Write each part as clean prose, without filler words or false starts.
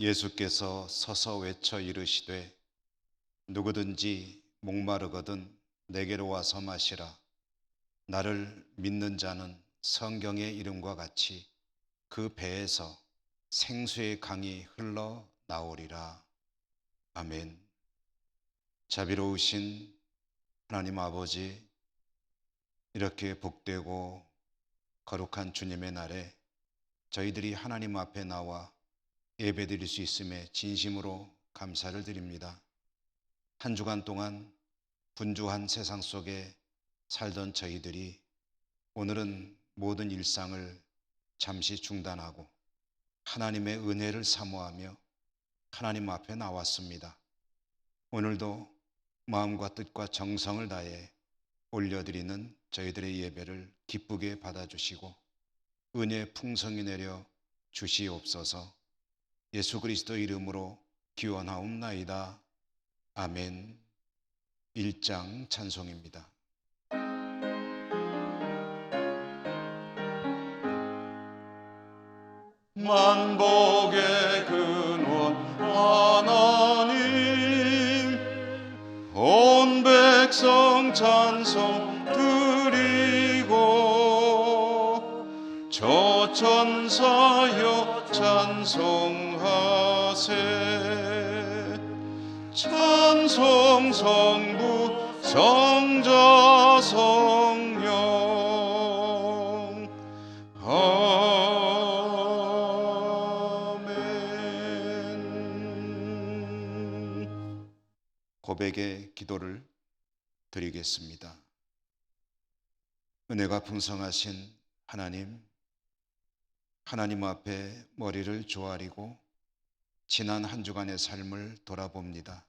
예수께서 서서 외쳐 이르시되 누구든지 목마르거든 내게로 와서 마시라. 나를 믿는 자는 성경의 이름과 같이 그 배에서 생수의 강이 흘러 나오리라. 아멘. 자비로우신 하나님 아버지, 이렇게 복되고 거룩한 주님의 날에 저희들이 하나님 앞에 나와 예배드릴 수 있음에 진심으로 감사를 드립니다. 한 주간 동안 분주한 세상 속에 살던 저희들이 오늘은 모든 일상을 잠시 중단하고 하나님의 은혜를 사모하며 하나님 앞에 나왔습니다. 오늘도 마음과 뜻과 정성을 다해 올려드리는 저희들의 예배를 기쁘게 받아주시고 은혜 풍성히 내려 주시옵소서. 예수 그리스도 이름으로 기원하옵나이다. 아멘. 1장 찬송입니다. 만복의 근원 하나님, 온 백성 찬송 드리고 저 천사여 찬송하세. 찬송 성부 성자 성령 아멘. 고백의 기도를 드리겠습니다. 은혜가 풍성하신 하나님 앞에 머리를 조아리고 지난 한 주간의 삶을 돌아봅니다.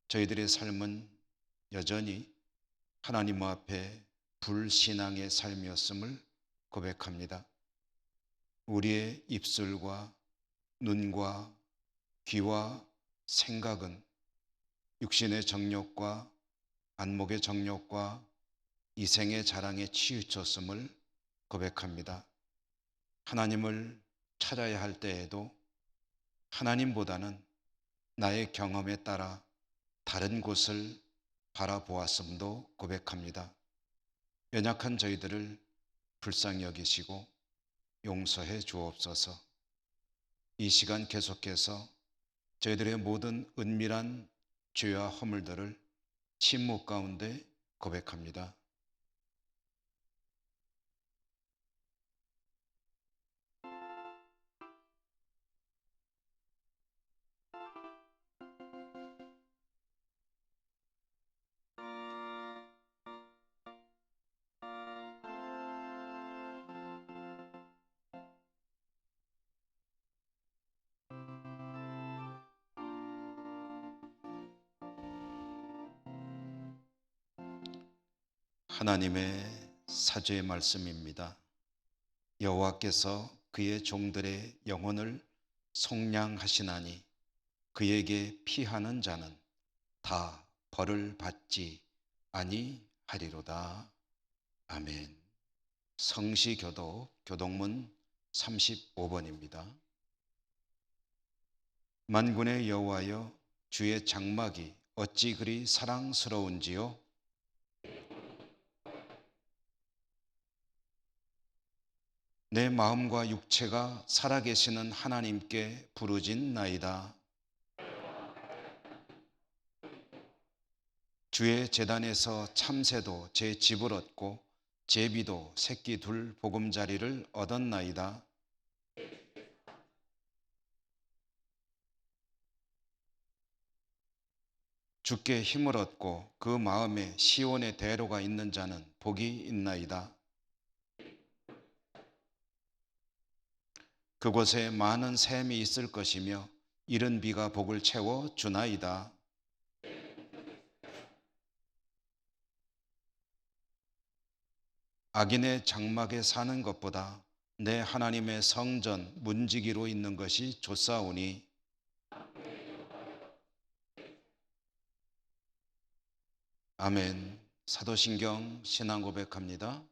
저희들의 삶은 여전히 하나님 앞에 불신앙의 삶이었음을 고백합니다. 우리의 입술과 눈과 귀와 생각은 육신의 정욕과 안목의 정욕과 이생의 자랑에 치우쳤음을 고백합니다. 하나님을 찾아야 할 때에도 하나님보다는 나의 경험에 따라 다른 곳을 바라보았음도 고백합니다. 연약한 저희들을 불쌍히 여기시고 용서해 주옵소서. 이 시간 계속해서 저희들의 모든 은밀한 죄와 허물들을 침묵 가운데 고백합니다. 하나님의 사죄의 말씀입니다. 여호와께서 그의 종들의 영혼을 속량하시나니 그에게 피하는 자는 다 벌을 받지 아니하리로다. 아멘. 성시교독 교독문 35번입니다. 만군의 여호와여, 주의 장막이 어찌 그리 사랑스러운지요. 내 마음과 육체가 살아계시는 하나님께 부르짖나이다. 주의 제단에서 참새도 제 집을 얻고 제비도 새끼 둘 보금자리를 얻었나이다. 주께 힘을 얻고 그 마음에 시온의 대로가 있는 자는 복이 있나이다. 그곳에 많은 샘이 있을 것이며 이른 비가 복을 채워 주나이다. 악인의 장막에 사는 것보다 내 하나님의 성전 문지기로 있는 것이 좋사오니 아멘. 사도신경 신앙 고백합니다.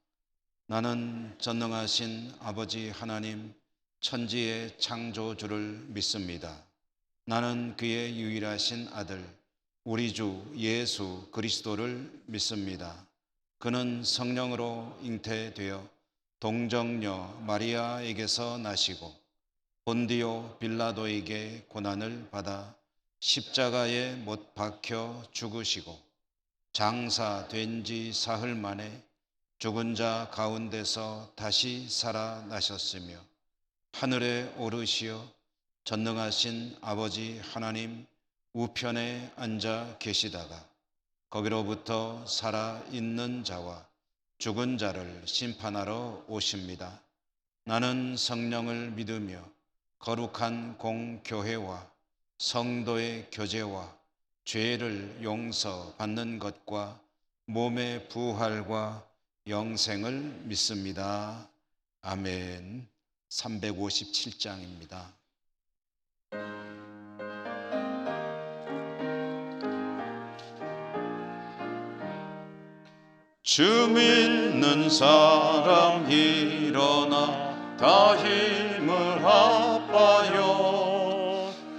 나는 전능하신 아버지 하나님, 천지의 창조주를 믿습니다. 나는 그의 유일하신 아들, 우리 주 예수 그리스도를 믿습니다. 그는 성령으로 잉태되어 동정녀 마리아에게서 나시고 본디오 빌라도에게 고난을 받아 십자가에 못 박혀 죽으시고 장사된 지 사흘 만에 죽은 자 가운데서 다시 살아나셨으며 하늘에 오르시어 전능하신 아버지 하나님 우편에 앉아 계시다가 거기로부터 살아있는 자와 죽은 자를 심판하러 오십니다. 나는 성령을 믿으며 거룩한 공교회와 성도의 교제와 죄를 용서받는 것과 몸의 부활과 영생을 믿습니다. 아멘. 357장입니다. 주 믿는 사람 일어나 다 힘을 합하여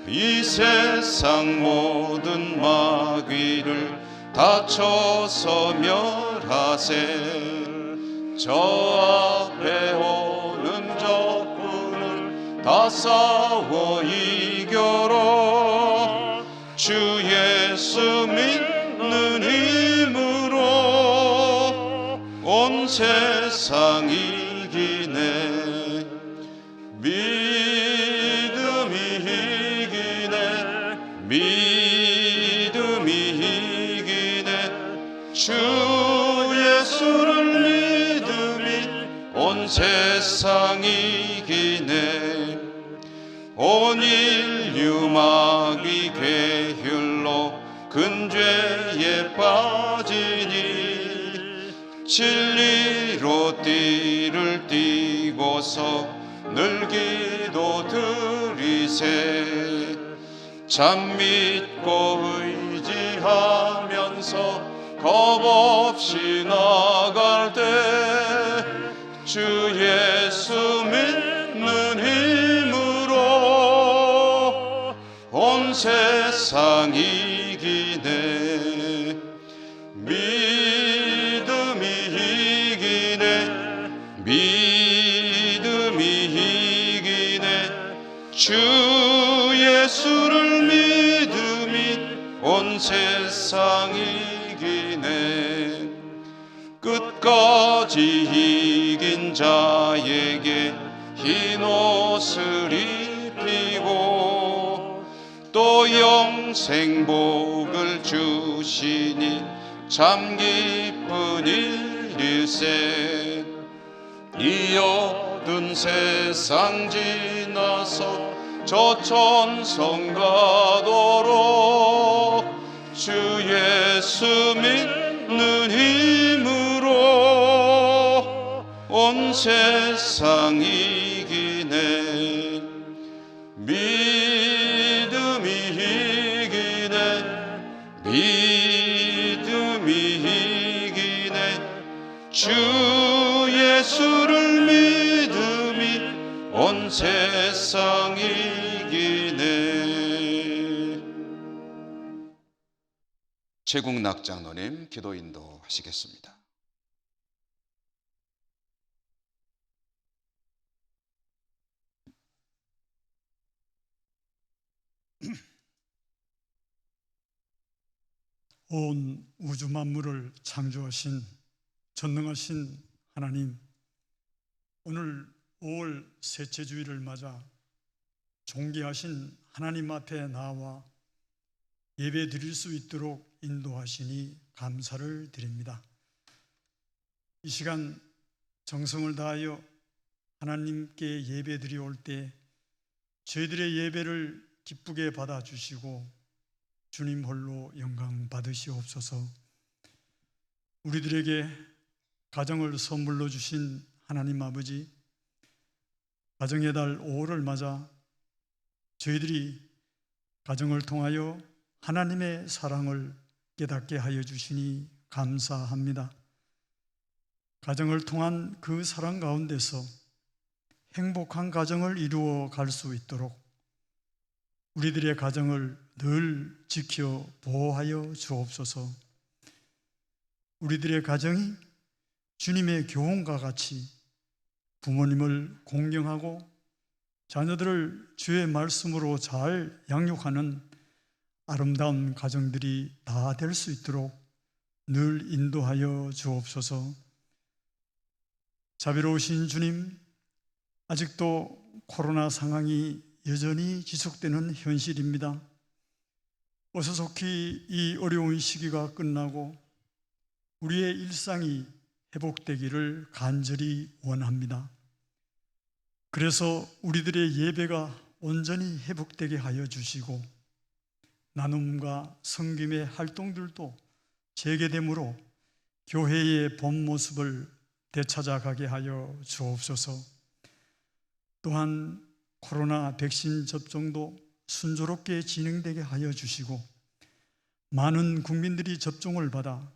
이 세상 모든 마귀를 다쳐서 멸하세. 저 앞에 오는 적군을 다 싸워 이겨라. 주 예수 믿는 힘으로 온 세상 이기네. 믿음이 이기네. 믿음이 이기네. 주 예수를 믿음이 온 세상 이기네. 온 인류 마귀 괴휼로 큰 죄에 빠지니 진리로 띠를 띠고서 늘 기도 드리세. 참 믿고 의지하면서 겁없이 나갈 때 주 예수 믿는 힘으로 온 세상 이기네. 믿음이 이기네. 믿음이 이기네. 주 예수를 믿음이 온 세상 이기네. 끝까지 이긴 자에게 흰 옷을 입히고 또 영생 복을 주시니 참 기쁜 일일세. 이 어두운 세상 지나서 저 천성 가도록 주 예수 믿는 힘으로 온 세상 이기네. 믿음이 이기네. 믿음이 이기네. 주 예수를 믿음이 온 세상 이기네. 최국낙 장로님 기도 인도하시겠습니다. 온 우주 만물을 창조하신 전능하신 하나님, 오늘 5월 셋째 주일을 맞아 존귀하신 하나님 앞에 나와 예배 드릴 수 있도록 인도하시니 감사를 드립니다. 이 시간 정성을 다하여 하나님께 예배 드리올 때 저희들의 예배를 기쁘게 받아주시고 주님 홀로 영광 받으시옵소서. 우리들에게 가정을 선물로 주신 하나님 아버지, 가정의 달 5월을 맞아 저희들이 가정을 통하여 하나님의 사랑을 깨닫게 하여 주시니 감사합니다. 가정을 통한 그 사랑 가운데서 행복한 가정을 이루어 갈 수 있도록 우리들의 가정을 늘 지켜 보호하여 주옵소서. 우리들의 가정이 주님의 교훈과 같이 부모님을 공경하고 자녀들을 주의 말씀으로 잘 양육하는 아름다운 가정들이 다 될 수 있도록 늘 인도하여 주옵소서. 자비로우신 주님, 아직도 코로나 상황이 여전히 지속되는 현실입니다. 어서 속히 이 어려운 시기가 끝나고 우리의 일상이 회복되기를 간절히 원합니다. 그래서 우리들의 예배가 온전히 회복되게 하여 주시고 나눔과 섬김의 활동들도 재개됨으로 교회의 본 모습을 되찾아가게 하여 주옵소서. 또한 코로나 백신 접종도 순조롭게 진행되게 하여 주시고 많은 국민들이 접종을 받아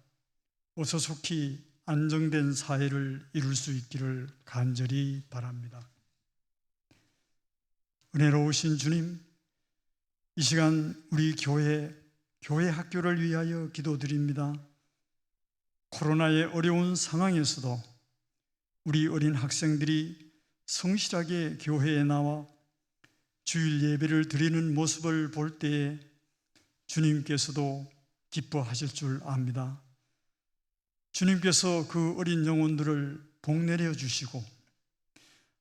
어서 속히 안정된 사회를 이룰 수 있기를 간절히 바랍니다. 은혜로우신 주님, 이 시간 우리 교회 학교를 위하여 기도드립니다. 코로나의 어려운 상황에서도 우리 어린 학생들이 성실하게 교회에 나와 주일 예배를 드리는 모습을 볼 때에 주님께서도 기뻐하실 줄 압니다. 주님께서 그 어린 영혼들을 복내려 주시고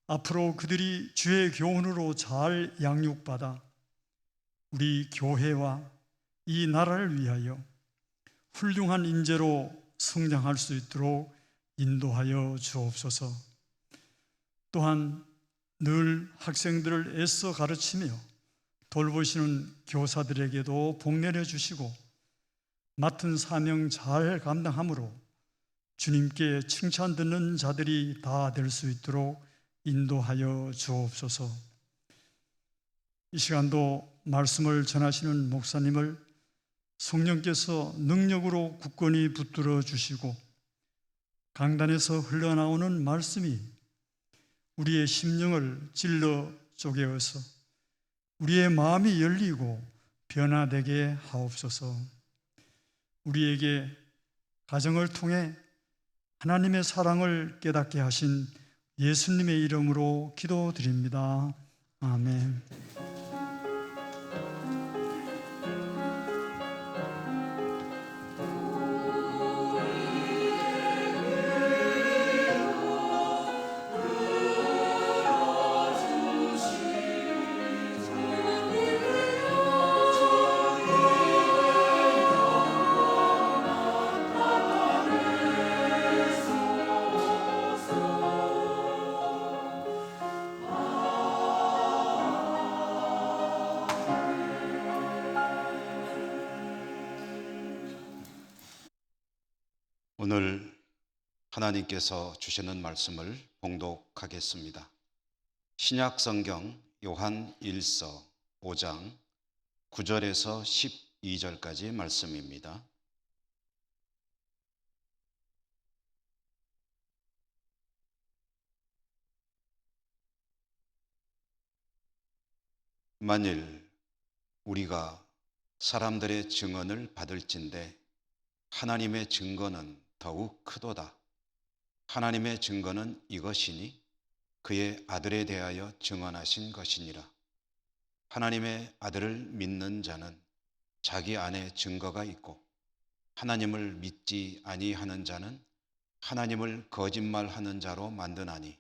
앞으로 그들이 주의 교훈으로 잘 양육받아 우리 교회와 이 나라를 위하여 훌륭한 인재로 성장할 수 있도록 인도하여 주옵소서. 또한 늘 학생들을 애써 가르치며 돌보시는 교사들에게도 복내려 주시고 맡은 사명 잘 감당함으로 주님께 칭찬 듣는 자들이 다 될 수 있도록 인도하여 주옵소서. 이 시간도 말씀을 전하시는 목사님을 성령께서 능력으로 굳건히 붙들어 주시고 강단에서 흘러나오는 말씀이 우리의 심령을 찔러 쪼개어서 우리의 마음이 열리고 변화되게 하옵소서. 우리에게 가정을 통해 하나님의 사랑을 깨닫게 하신 예수님의 이름으로 기도드립니다. 아멘. 오늘 하나님께서 주시는 말씀을 봉독하겠습니다. 신약 성경 요한 1서 5장 9절에서 12절까지 말씀입니다. 만일 우리가 사람들의 증언을 받을진대 하나님의 증거는 더욱 크도다. 하나님의 증거는 이것이니 그의 아들에 대하여 증언하신 것이니라. 하나님의 아들을 믿는 자는 자기 안에 증거가 있고 하나님을 믿지 아니하는 자는 하나님을 거짓말하는 자로 만드나니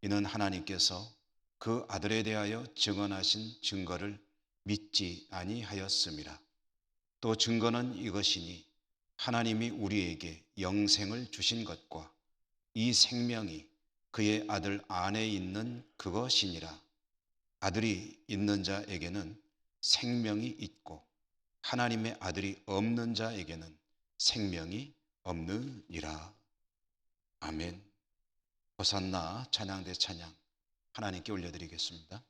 이는 하나님께서 그 아들에 대하여 증언하신 증거를 믿지 아니하였음이라. 또 증거는 이것이니 하나님이 우리에게 영생을 주신 것과 이 생명이 그의 아들 안에 있는 그것이니라. 아들이 있는 자에게는 생명이 있고 하나님의 아들이 없는 자에게는 생명이 없느니라. 아멘. 호산나 찬양대 찬양 하나님께 올려드리겠습니다.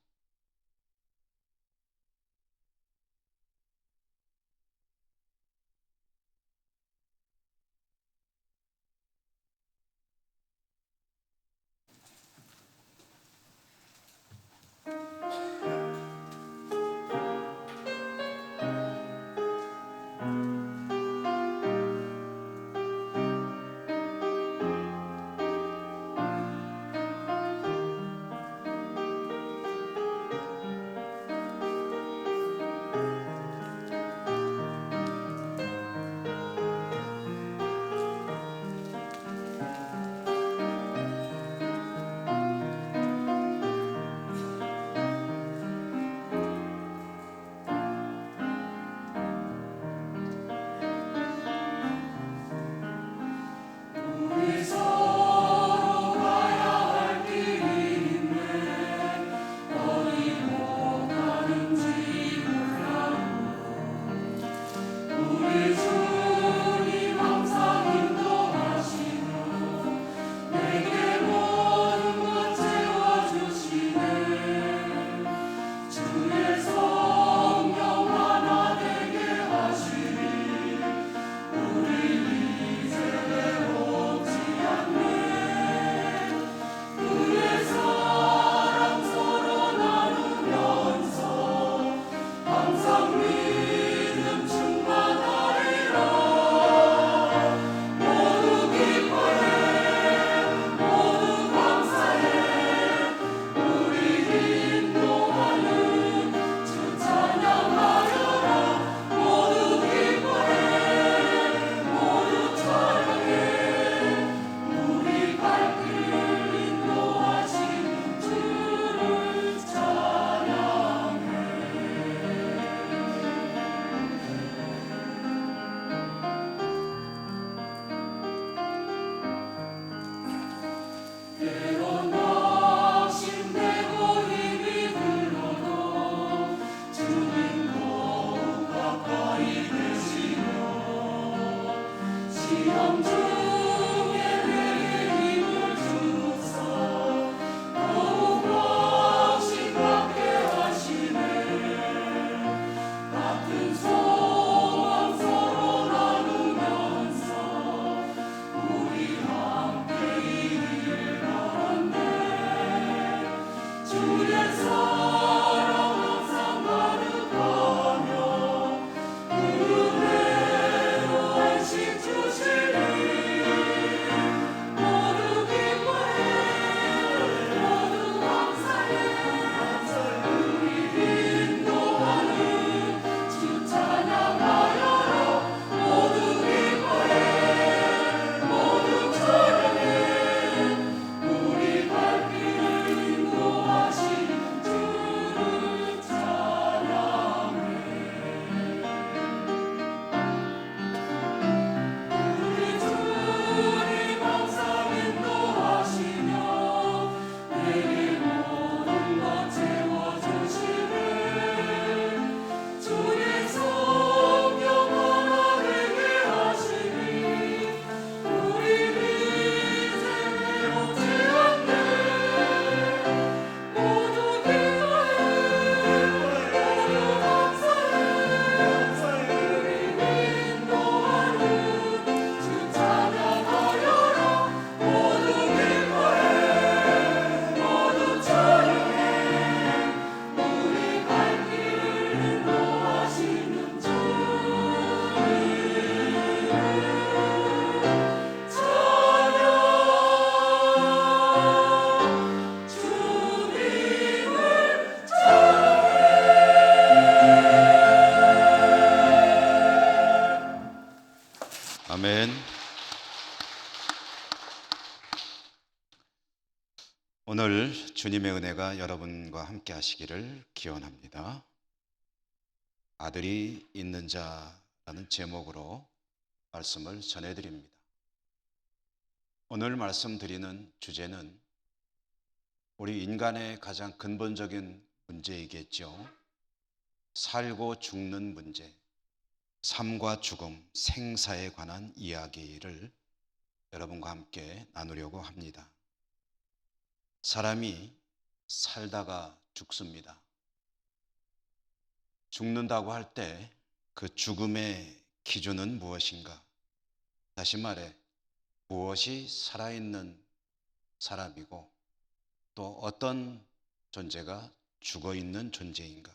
오늘 주님의 은혜가 여러분과 함께 하시기를 기원합니다. 아들이 있는 자라는 제목으로 말씀을 전해드립니다. 오늘 말씀드리는 주제는 우리 인간의 가장 근본적인 문제이겠죠. 살고 죽는 문제, 삶과 죽음, 생사에 관한 이야기를 여러분과 함께 나누려고 합니다. 사람이 살다가 죽습니다. 죽는다고 할 때 그 죽음의 기준은 무엇인가? 다시 말해, 무엇이 살아있는 사람이고 또 어떤 존재가 죽어있는 존재인가?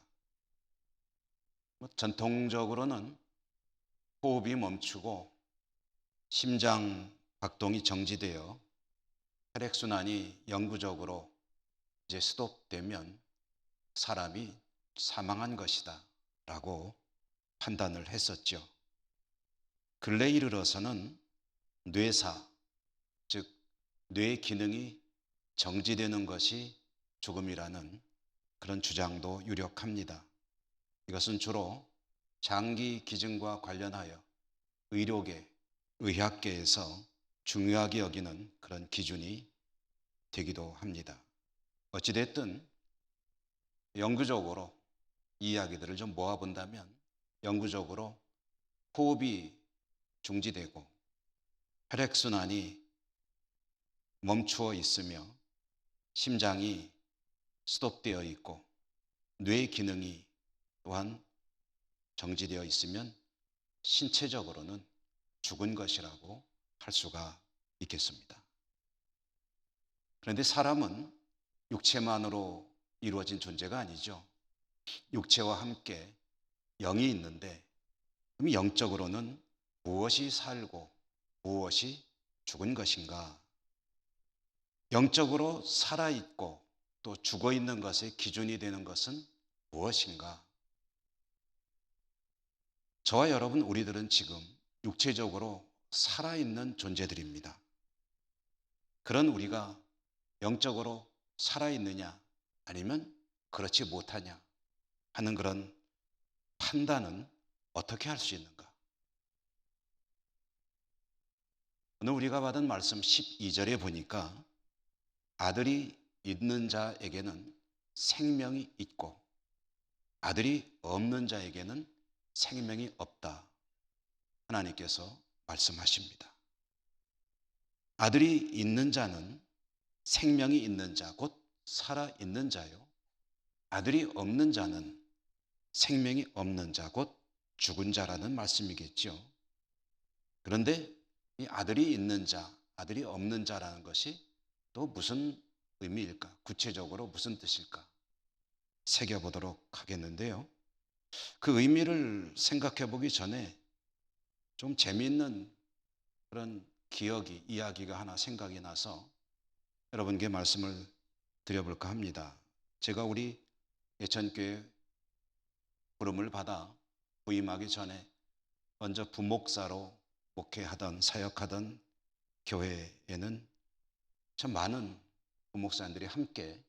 전통적으로는 호흡이 멈추고 심장 박동이 정지되어 혈액순환이 영구적으로 이제 스톱되면 사람이 사망한 것이다 라고 판단을 했었죠. 근래 이르러서는 뇌사, 즉 뇌의 기능이 정지되는 것이 죽음이라는 그런 주장도 유력합니다. 이것은 주로 장기 기증과 관련하여 의료계, 의학계에서 중요하게 여기는 그런 기준이 되기도 합니다. 어찌됐든 영구적으로 이 이야기들을 좀 모아본다면 영구적으로 호흡이 중지되고 혈액순환이 멈추어 있으며 심장이 스톱되어 있고 뇌 기능이 또한 정지되어 있으면 신체적으로는 죽은 것이라고 할 수가 있겠습니다. 그런데 사람은 육체만으로 이루어진 존재가 아니죠. 육체와 함께 영이 있는데 그럼 영적으로는 무엇이 살고 무엇이 죽은 것인가? 영적으로 살아있고 또 죽어있는 것의 기준이 되는 것은 무엇인가? 저와 여러분 우리들은 지금 육체적으로 살아있는 존재들입니다. 그런 우리가 영적으로 살아있느냐 아니면 그렇지 못하냐 하는 그런 판단은 어떻게 할 수 있는가? 오늘 우리가 받은 말씀 12절에 보니까 아들이 있는 자에게는 생명이 있고 아들이 없는 자에게는 생명이 없다. 하나님께서 말씀하십니다. 아들이 있는 자는 생명이 있는 자, 곧 살아있는 자요. 아들이 없는 자는 생명이 없는 자, 곧 죽은 자라는 말씀이겠죠. 그런데 이 아들이 있는 자, 아들이 없는 자라는 것이 또 무슨 의미일까? 구체적으로 무슨 뜻일까? 새겨보도록 하겠는데요. 그 의미를 생각해 보기 전에 좀 재미있는 그런 이야기가 하나 생각이 나서 여러분께 말씀을 드려볼까 합니다. 제가 우리 예천교회 부름을 받아 부임하기 전에 먼저 부목사로 목회하던 사역하던 교회에는 참 많은 부목사님들이 함께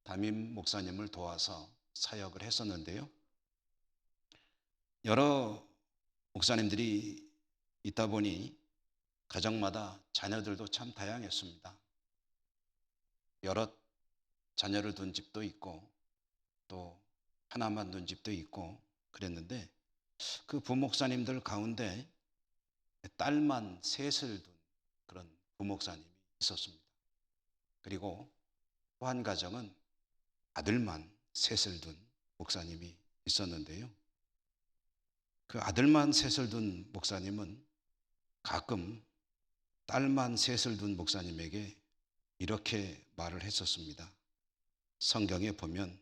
담임 목사님을 도와서 사역을 했었는데요. 여러 목사님들이 있다 보니 가정마다 자녀들도 참 다양했습니다. 여러 자녀를 둔 집도 있고 또 하나만 둔 집도 있고 그랬는데 그 부목사님들 가운데 딸만 셋을 둔 그런 부목사님이 있었습니다. 그리고 또 한 가정은 아들만 셋을 둔 목사님이 있었는데요. 그 아들만 셋을 둔 목사님은 가끔 딸만 셋을 둔 목사님에게 이렇게 말을 했었습니다. 성경에 보면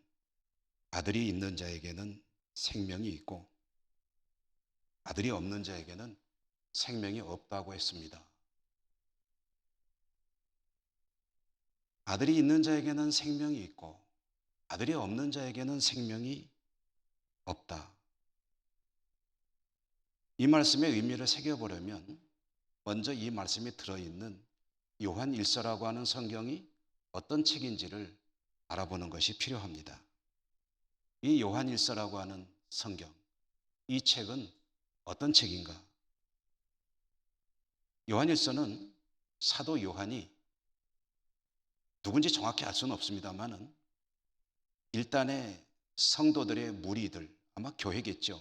아들이 있는 자에게는 생명이 있고 아들이 없는 자에게는 생명이 없다고 했습니다. 아들이 있는 자에게는 생명이 있고 아들이 없는 자에게는 생명이 없다. 이 말씀의 의미를 새겨보려면 먼저 이 말씀이 들어있는 요한 1서라고 하는 성경이 어떤 책인지를 알아보는 것이 필요합니다. 이 요한일서라고 하는 성경, 이 책은 어떤 책인가? 요한일서는 사도 요한이 누군지 정확히 알 수는 없습니다만은 일단의 성도들의 무리들, 아마 교회겠죠.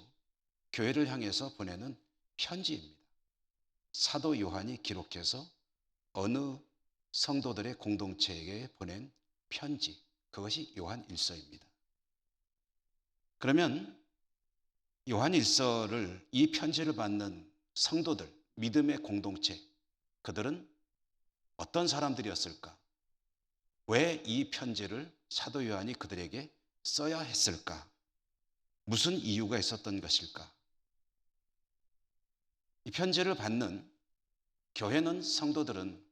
교회를 향해서 보내는 편지입니다. 사도 요한이 기록해서 어느 성도들의 공동체에게 보낸 편지, 그것이 요한일서입니다. 그러면 요한일서를, 이 편지를 받는 성도들, 믿음의 공동체, 그들은 어떤 사람들이었을까? 왜 이 편지를 사도 요한이 그들에게 써야 했을까? 무슨 이유가 있었던 것일까? 이 편지를 받는 교회는, 성도들은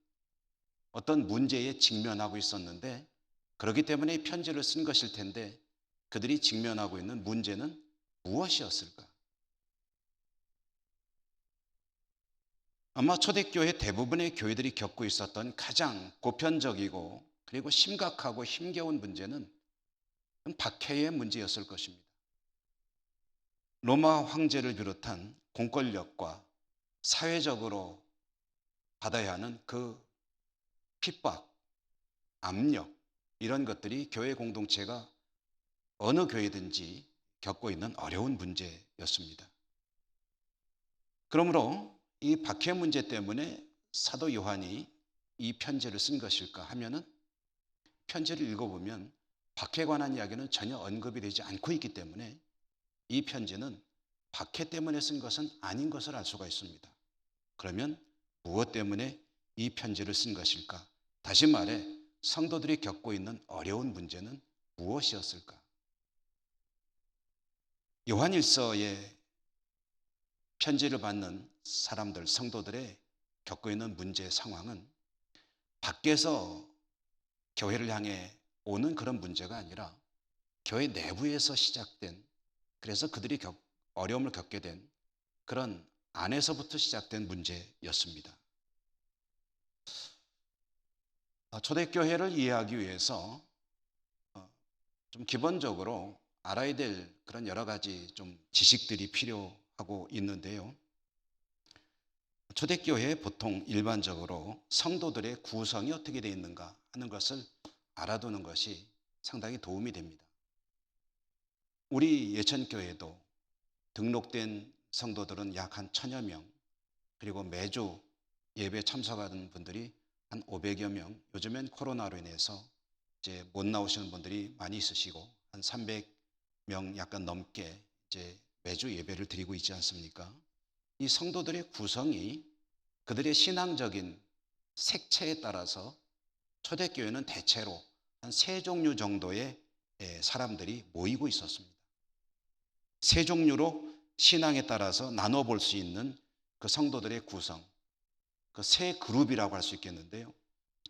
어떤 문제에 직면하고 있었는데, 그렇기 때문에 이 편지를 쓴 것일 텐데, 그들이 직면하고 있는 문제는 무엇이었을까? 아마 초대교회 대부분의 교회들이 겪고 있었던 가장 보편적이고 그리고 심각하고 힘겨운 문제는 박해의 문제였을 것입니다. 로마 황제를 비롯한 공권력과 사회적으로 받아야 하는 그 핍박, 압력, 이런 것들이 교회 공동체가 어느 교회든지 겪고 있는 어려운 문제였습니다. 그러므로 이 박해 문제 때문에 사도 요한이 이 편지를 쓴 것일까 하면은, 편지를 읽어보면 박해에 관한 이야기는 전혀 언급이 되지 않고 있기 때문에 이 편지는 박해 때문에 쓴 것은 아닌 것을 알 수가 있습니다. 그러면 무엇 때문에 이 편지를 쓴 것일까? 다시 말해 성도들이 겪고 있는 어려운 문제는 무엇이었을까? 요한일서의 편지를 받는 사람들, 성도들의 겪고 있는 문제 상황은 밖에서 교회를 향해 오는 그런 문제가 아니라 교회 내부에서 시작된, 그래서 그들이 어려움을 겪게 된 그런 안에서부터 시작된 문제였습니다. 초대교회를 이해하기 위해서 좀 기본적으로 알아야 될 그런 여러 가지 좀 지식들이 필요하고 있는데요. 초대교회에 보통 일반적으로 성도들의 구성이 어떻게 되어 있는가 하는 것을 알아두는 것이 상당히 도움이 됩니다. 우리 예천교회도 등록된 성도들은 약 한 1000여 명, 그리고 매주 예배 참석하는 분들이 한 500여 명, 요즘엔 코로나로 인해서 이제 못 나오시는 분들이 많이 있으시고 한 300명 약간 넘게 이제 매주 예배를 드리고 있지 않습니까? 이 성도들의 구성이 그들의 신앙적인 색채에 따라서 초대교회는 대체로 한 3종류 정도의 사람들이 모이고 있었습니다. 3종류로 신앙에 따라서 나눠볼 수 있는 그 성도들의 구성, 그 3그룹이라고 할 수 있겠는데요.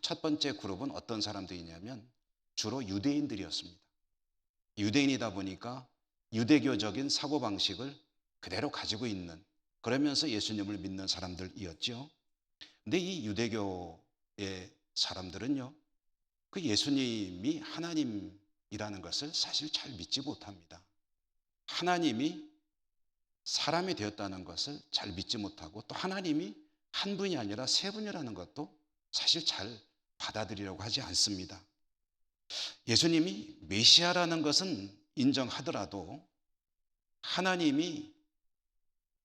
첫 번째 그룹은 어떤 사람들이냐면 주로 유대인들이었습니다. 유대인이다 보니까 유대교적인 사고방식을 그대로 가지고 있는, 그러면서 예수님을 믿는 사람들이었죠. 근데 이 유대교의 사람들은요, 그 예수님이 하나님이라는 것을 사실 잘 믿지 못합니다. 하나님이 사람이 되었다는 것을 잘 믿지 못하고, 또 하나님이 한 분이 아니라 3분이라는 것도 사실 잘 받아들이려고 하지 않습니다. 예수님이 메시아라는 것은 인정하더라도 하나님이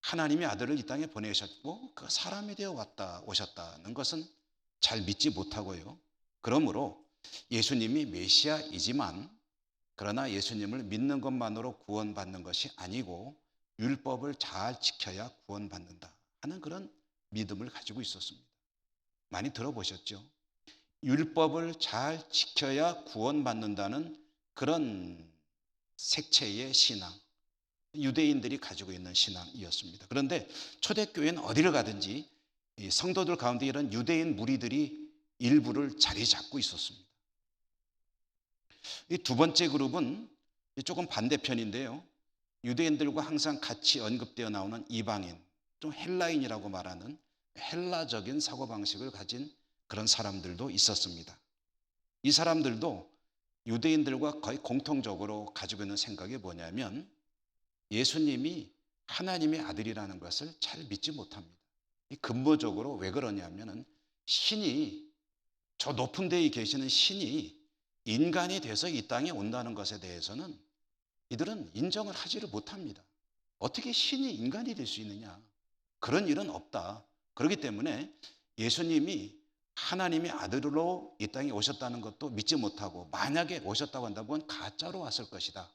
하나님의 아들을 이 땅에 보내셨고 그 사람이 되어 오셨다는 것은 잘 믿지 못하고요. 그러므로 예수님이 메시아이지만, 그러나 예수님을 믿는 것만으로 구원받는 것이 아니고 율법을 잘 지켜야 구원받는다 하는 그런 믿음을 가지고 있었습니다. 많이 들어보셨죠? 율법을 잘 지켜야 구원받는다는 그런 색채의 신앙, 유대인들이 가지고 있는 신앙이었습니다. 그런데 초대교회는 어디를 가든지 성도들 가운데 이런 유대인 무리들이 일부를 자리 잡고 있었습니다. 이 두 번째 그룹은 조금 반대편인데요. 유대인들과 항상 같이 언급되어 나오는 이방인, 좀 헬라인이라고 말하는 헬라적인 사고방식을 가진 그런 사람들도 있었습니다. 이 사람들도 유대인들과 거의 공통적으로 가지고 있는 생각이 뭐냐면 예수님이 하나님의 아들이라는 것을 잘 믿지 못합니다. 이 근본적으로 왜 그러냐면은 신이, 저 높은 데에 계시는 신이 인간이 돼서 이 땅에 온다는 것에 대해서는 이들은 인정을 하지를 못합니다. 어떻게 신이 인간이 될 수 있느냐? 그런 일은 없다. 그렇기 때문에 예수님이 하나님의 아들로 이 땅에 오셨다는 것도 믿지 못하고, 만약에 오셨다고 한다면 가짜로 왔을 것이다.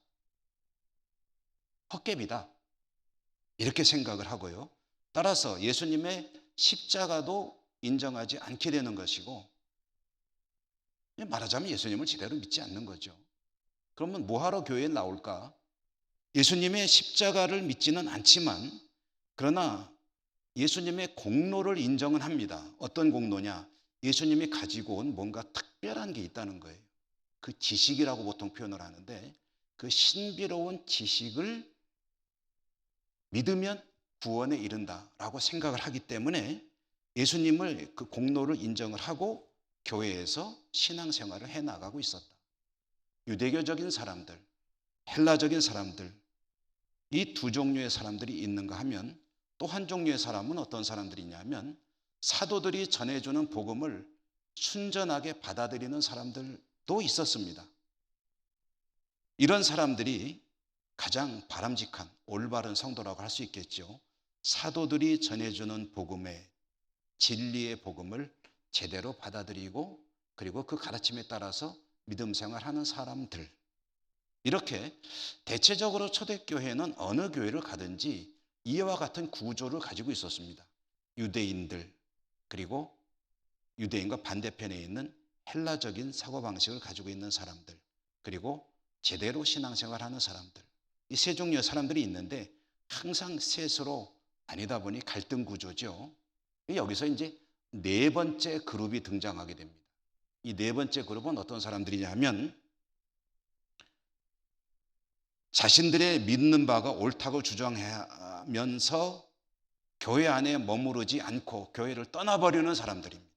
헛개비다. 이렇게 생각을 하고요. 따라서 예수님의 십자가도 인정하지 않게 되는 것이고, 말하자면 예수님을 제대로 믿지 않는 거죠. 그러면 뭐하러 교회에 나올까? 예수님의 십자가를 믿지는 않지만, 그러나 예수님의 공로를 인정은 합니다. 어떤 공로냐? 예수님이 가지고 온 뭔가 특별한 게 있다는 거예요. 그 지식이라고 보통 표현을 하는데, 그 신비로운 지식을 믿으면 구원에 이른다라고 생각을 하기 때문에 예수님을, 그 공로를 인정을 하고 교회에서 신앙생활을 해나가고 있었다. 유대교적인 사람들, 헬라적인 사람들, 이 두 종류의 사람들이 있는가 하면, 또 한 종류의 사람은 어떤 사람들이냐면 사도들이 전해주는 복음을 순전하게 받아들이는 사람들도 있었습니다. 이런 사람들이 가장 바람직한 올바른 성도라고 할 수 있겠죠. 사도들이 전해주는 복음의, 진리의 복음을 제대로 받아들이고, 그리고 그 가르침에 따라서 믿음 생활하는 사람들. 이렇게 대체적으로 초대교회는 어느 교회를 가든지 이와 같은 구조를 가지고 있었습니다. 유대인들, 그리고 유대인과 반대편에 있는 헬라적인 사고방식을 가지고 있는 사람들, 그리고 제대로 신앙생활하는 사람들. 이 세 종류의 사람들이 있는데 항상 셋으로 아니다 보니 갈등 구조죠. 여기서 이제 네 번째 그룹이 등장하게 됩니다. 이 네 번째 그룹은 어떤 사람들이냐 하면, 자신들의 믿는 바가 옳다고 주장하면서 교회 안에 머무르지 않고 교회를 떠나버리는 사람들입니다.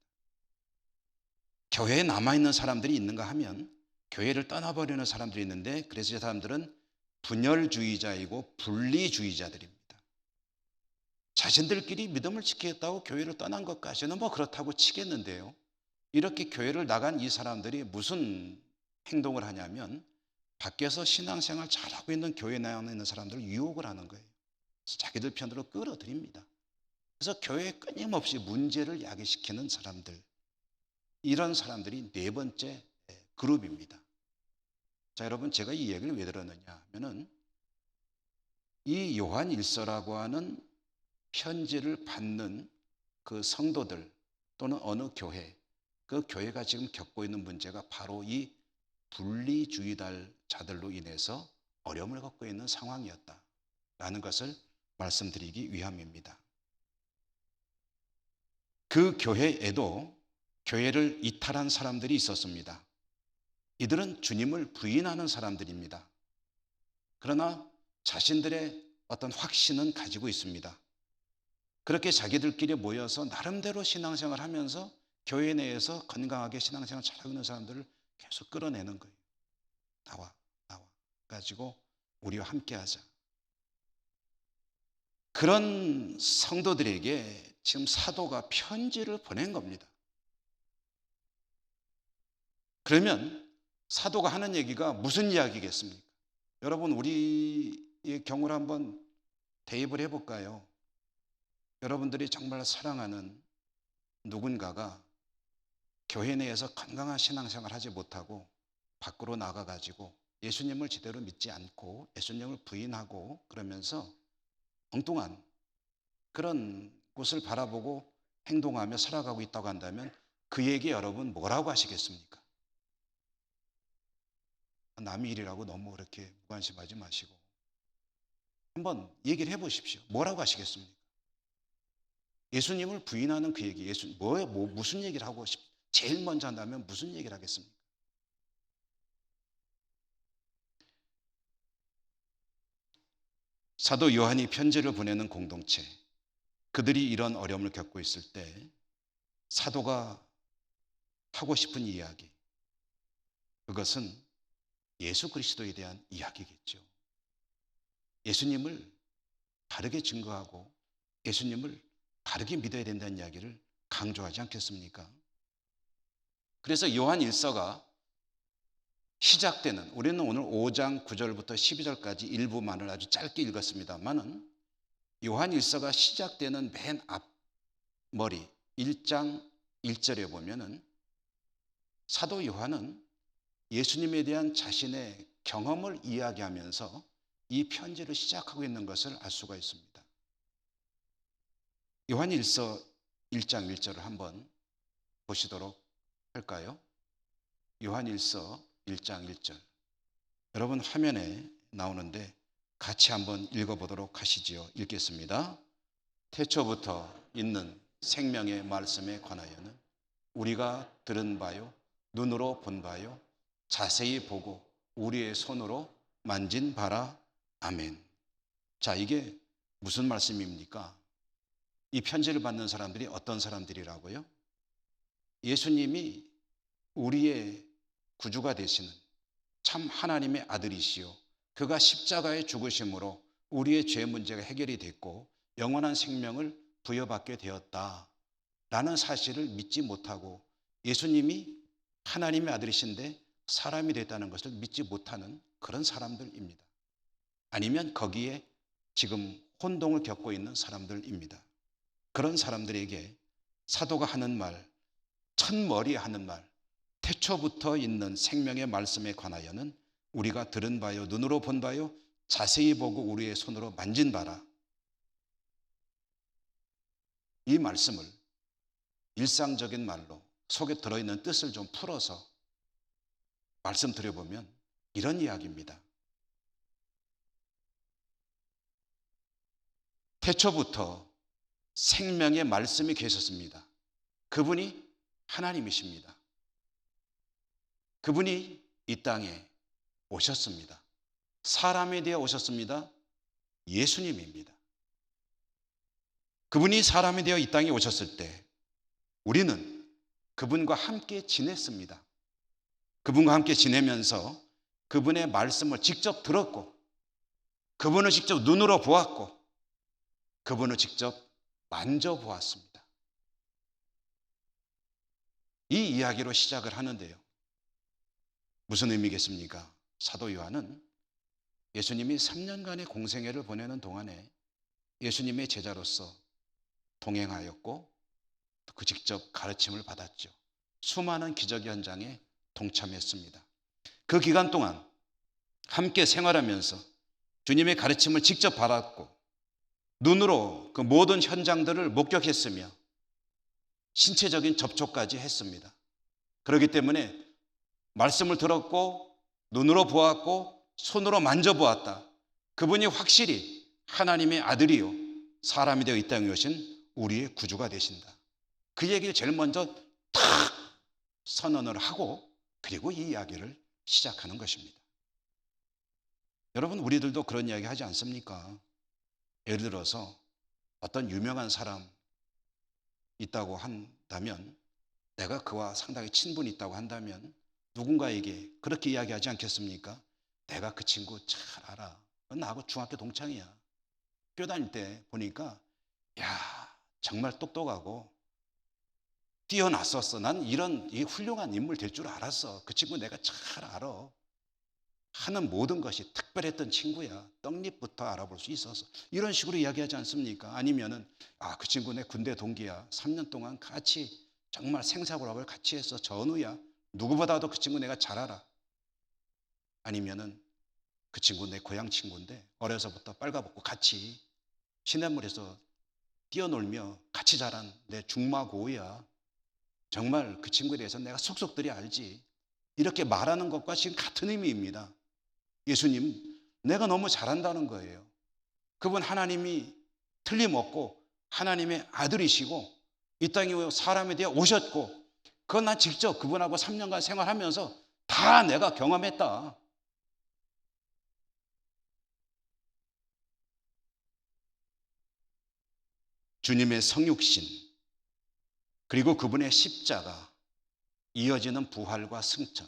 교회에 남아있는 사람들이 있는가 하면 교회를 떠나버리는 사람들이 있는데, 그래서 이 사람들은 분열주의자이고 분리주의자들입니다. 자신들끼리 믿음을 지키겠다고 교회를 떠난 것까지는 뭐 그렇다고 치겠는데요, 이렇게 교회를 나간 이 사람들이 무슨 행동을 하냐면 밖에서 신앙생활 잘하고 있는 교회 내에 있는 사람들을 유혹을 하는 거예요. 그래서 자기들 편으로 끌어들입니다. 그래서 교회에 끊임없이 문제를 야기시키는 사람들, 이런 사람들이 네 번째 그룹입니다. 자, 여러분, 제가 이 얘기를 왜 들었느냐 하면은, 이 요한 1서라고 하는 편지를 받는 그 성도들 또는 어느 교회, 그 교회가 지금 겪고 있는 문제가 바로 이 분리주의자들로 인해서 어려움을 겪고 있는 상황이었다라는 것을 말씀드리기 위함입니다. 그 교회에도 교회를 이탈한 사람들이 있었습니다. 이들은 주님을 부인하는 사람들입니다. 그러나 자신들의 어떤 확신은 가지고 있습니다. 그렇게 자기들끼리 모여서 나름대로 신앙생활을 하면서 교회 내에서 건강하게 신앙생활 잘하고 있는 사람들을 계속 끌어내는 거예요. 나와 가지고 우리와 함께하자. 그런 성도들에게 지금 사도가 편지를 보낸 겁니다. 그러면 사도가 하는 얘기가 무슨 이야기겠습니까? 여러분, 우리의 경우를 한번 대입을 해볼까요? 여러분들이 정말 사랑하는 누군가가 교회 내에서 건강한 신앙생활을 하지 못하고 밖으로 나가가지고 예수님을 제대로 믿지 않고 예수님을 부인하고 그러면서 엉뚱한 그런 곳을 바라보고 행동하며 살아가고 있다고 한다면 그에게 여러분 뭐라고 하시겠습니까? 남의 일이라고 너무 그렇게 무관심하지 마시고 한번 얘기를 해보십시오. 뭐라고 하시겠습니까? 예수님을 부인하는 그 얘기, 무슨 얘기를 하고 제일 먼저 한다면 무슨 얘기를 하겠습니까? 사도 요한이 편지를 보내는 공동체, 그들이 이런 어려움을 겪고 있을 때 사도가 하고 싶은 이야기, 그것은 예수 그리스도에 대한 이야기겠죠. 예수님을 바르게 증거하고 예수님을 바르게 믿어야 된다는 이야기를 강조하지 않겠습니까? 그래서 요한 1서가 시작되는, 우리는 오늘 5장 9절부터 12절까지 일부만을 아주 짧게 읽었습니다만은 요한 1서가 시작되는 맨 앞머리 1장 1절에 보면은 사도 요한은 예수님에 대한 자신의 경험을 이야기하면서 이 편지를 시작하고 있는 것을 알 수가 있습니다. 요한 1서 1장 1절을 한번 보시도록 할까요? 요한 1서 1장 1절. 여러분 화면에 나오는데 같이 한번 읽어보도록 하시지요. 읽겠습니다. 태초부터 있는 생명의 말씀에 관하여는 우리가 들은 바요, 눈으로 본 바요, 자세히 보고 우리의 손으로 만진 바라. 아멘. 자, 이게 무슨 말씀입니까? 이 편지를 받는 사람들이 어떤 사람들이라고요? 예수님이 우리의 구주가 되시는 참 하나님의 아들이시요, 그가 십자가에 죽으심으로 우리의 죄 문제가 해결이 됐고 영원한 생명을 부여받게 되었다라는 사실을 믿지 못하고 예수님이 하나님의 아들이신데 사람이 됐다는 것을 믿지 못하는 그런 사람들입니다. 아니면 거기에 지금 혼동을 겪고 있는 사람들입니다. 그런 사람들에게 사도가 하는 말, 첫머리에 하는 말, 태초부터 있는 생명의 말씀에 관하여는 우리가 들은 바요, 눈으로 본 바요, 자세히 보고 우리의 손으로 만진 바라. 이 말씀을 일상적인 말로 속에 들어있는 뜻을 좀 풀어서 말씀드려보면 이런 이야기입니다. 태초부터 생명의 말씀이 계셨습니다. 그분이 하나님이십니다. 그분이 이 땅에 오셨습니다. 사람에 대해 오셨습니다. 예수님입니다. 그분이 사람이 되어 이 땅에 오셨을 때 우리는 그분과 함께 지냈습니다. 그분과 함께 지내면서 그분의 말씀을 직접 들었고 그분을 직접 눈으로 보았고 그분을 직접 만져보았습니다. 이 이야기로 시작을 하는데요. 무슨 의미겠습니까? 사도 요한은 예수님이 3년간의 공생애를 보내는 동안에 예수님의 제자로서 동행하였고 그 직접 가르침을 받았죠. 수많은 기적 현장에 동참했습니다. 그 기간 동안 함께 생활하면서 주님의 가르침을 직접 받았고 눈으로 그 모든 현장들을 목격했으며 신체적인 접촉까지 했습니다. 그렇기 때문에 말씀을 들었고 눈으로 보았고 손으로 만져보았다. 그분이 확실히 하나님의 아들이요 사람이 되어 이 땅에 오신 우리의 구주가 되신다. 그 얘기를 제일 먼저 탁 선언을 하고 그리고 이 이야기를 시작하는 것입니다. 여러분 우리들도 그런 이야기 하지 않습니까? 예를 들어서 어떤 유명한 사람 있다고 한다면 내가 그와 상당히 친분이 있다고 한다면 누군가에게 그렇게 이야기하지 않겠습니까? 내가 그 친구 잘 알아. 나하고 중학교 동창이야. 학교 다닐 때 보니까 야 정말 똑똑하고 뛰어났었어. 난 이런 훌륭한 인물 될 줄 알았어. 그 친구 내가 잘 알아. 하는 모든 것이 특별했던 친구야. 떡잎부터 알아볼 수 있어서. 이런 식으로 이야기하지 않습니까? 아니면은 그 친구 내 군대 동기야. 3년 동안 같이 정말 생사고락을 같이 했어. 전우야. 누구보다도 그 친구 내가 잘 알아. 아니면은 그 친구 내 고향 친구인데 어려서부터 빨가벗고 같이 시냇물에서 뛰어놀며 같이 자란 내 중마고우야. 정말 그 친구에 대해서 내가 속속들이 알지. 이렇게 말하는 것과 지금 같은 의미입니다. 예수님, 내가 너무 잘한다는 거예요. 그분 하나님이 틀림없고 하나님의 아들이시고 이 땅에 사람에 대해 오셨고 그건 난 직접 그분하고 3년간 생활하면서 다 내가 경험했다. 주님의 성육신 그리고 그분의 십자가 이어지는 부활과 승천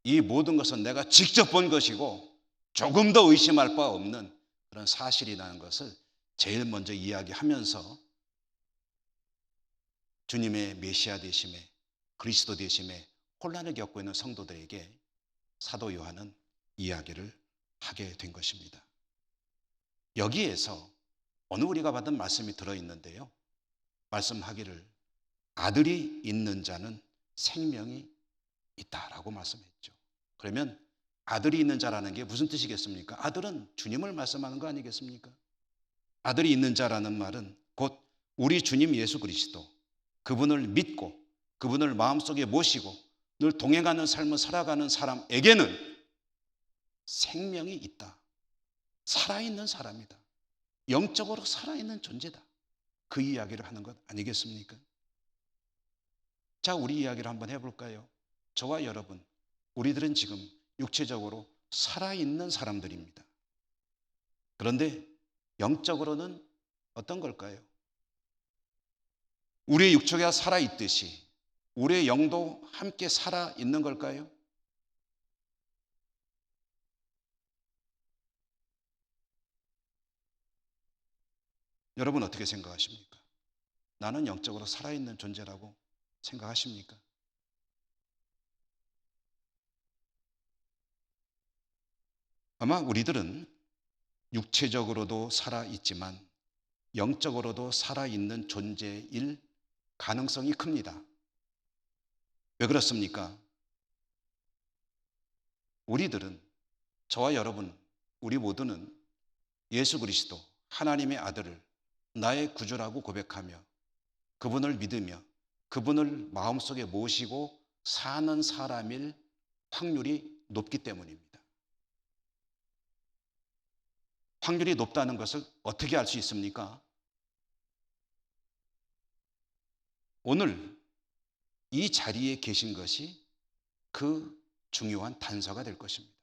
이 모든 것은 내가 직접 본 것이고 조금 더 의심할 바 없는 그런 사실이라는 것을 제일 먼저 이야기하면서 주님의 메시아 되심에, 그리스도 되심에 혼란을 겪고 있는 성도들에게 사도 요한은 이야기를 하게 된 것입니다. 여기에서 오늘 우리가 받은 말씀이 들어있는데요, 말씀하기를 아들이 있는 자는 생명이 있다라고 말씀했죠. 그러면 아들이 있는 자라는 게 무슨 뜻이겠습니까? 아들은 주님을 말씀하는 거 아니겠습니까? 아들이 있는 자라는 말은 곧 우리 주님 예수 그리스도, 그분을 믿고 그분을 마음속에 모시고 늘 동행하는 삶을 살아가는 사람에게는 생명이 있다. 살아있는 사람이다. 영적으로 살아있는 존재다. 그 이야기를 하는 것 아니겠습니까? 자, 우리 이야기를 한번 해볼까요? 저와 여러분, 우리들은 지금 육체적으로 살아있는 사람들입니다. 그런데 영적으로는 어떤 걸까요? 우리의 육체가 살아있듯이 우리의 영도 함께 살아있는 걸까요? 여러분 어떻게 생각하십니까? 나는 영적으로 살아있는 존재라고 생각하십니까? 아마 우리들은 육체적으로도 살아있지만 영적으로도 살아있는 존재일 가능성이 큽니다. 왜 그렇습니까? 우리들은, 저와 여러분, 우리 모두는 예수 그리스도 하나님의 아들을 나의 구주라고 고백하며 그분을 믿으며 그분을 마음속에 모시고 사는 사람일 확률이 높기 때문입니다. 확률이 높다는 것을 어떻게 알 수 있습니까? 오늘 이 자리에 계신 것이 그 중요한 단서가 될 것입니다.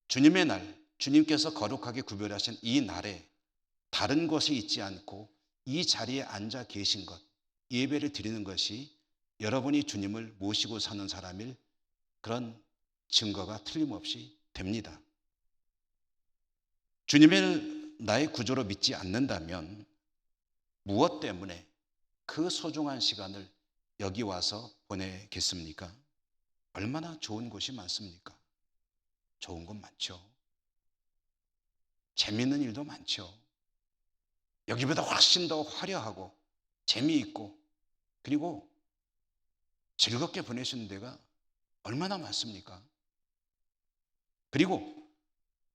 주님의 날, 주님께서 거룩하게 구별하신 이 날에 다른 것이 있지 않고 이 자리에 앉아 계신 것, 예배를 드리는 것이 여러분이 주님을 모시고 사는 사람일 그런 증거가 틀림없이 됩니다. 주님을 나의 구조로 믿지 않는다면 무엇 때문에 그 소중한 시간을 여기 와서 보내겠습니까? 얼마나 좋은 곳이 많습니까? 좋은 건 많죠. 재미있는 일도 많죠. 여기보다 훨씬 더 화려하고 재미있고 그리고 즐겁게 보내시는 데가 얼마나 많습니까? 그리고